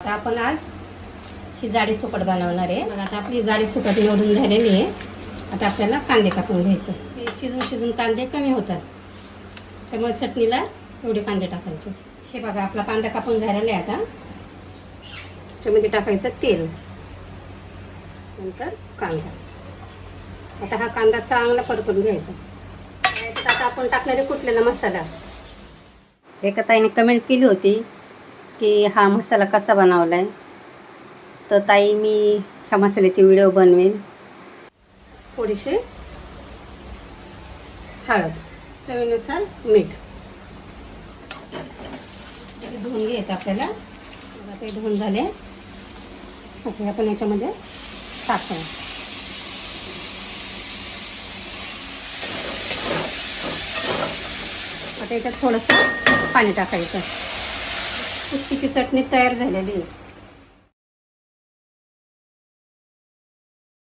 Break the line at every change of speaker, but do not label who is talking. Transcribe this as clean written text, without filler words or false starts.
आता आपण आज ही जाडी सुकट बनवणार आहे. बघा आता आपली जाडी सुकट निवडून झालेली आहे. आता आपल्याला कांदे कापून घ्यायचे. हे शिजून कांदे कमी होतात, त्यामुळे चटणीला एवढे कांदे टाकायचे. हे बघा आपला कांदा कापून झालेला आहे. आता त्याच्यामध्ये टाकायचं तेल, नंतर कांदा. आता हा कांदा चांगला परतून घ्यायचा. आता आपण टाकणारे कुटलेला मसाला. एका ताईने कमेंट केली होती की हा मसाला कसा बनवला आहे, तर ताई मी ह्या मसाल्याचे व्हिडिओ बनवेन. थोडीशी हळद, चवीनुसार मीठ. धुवून घ्यायचं आपल्याला. आता ते धुवून झाले. ओके, आपण याच्यामध्ये टाकूया. आता याच्यात थोडंसं पाणी टाकायचं. कुस्तीची चटणी तयार झालेली आहे.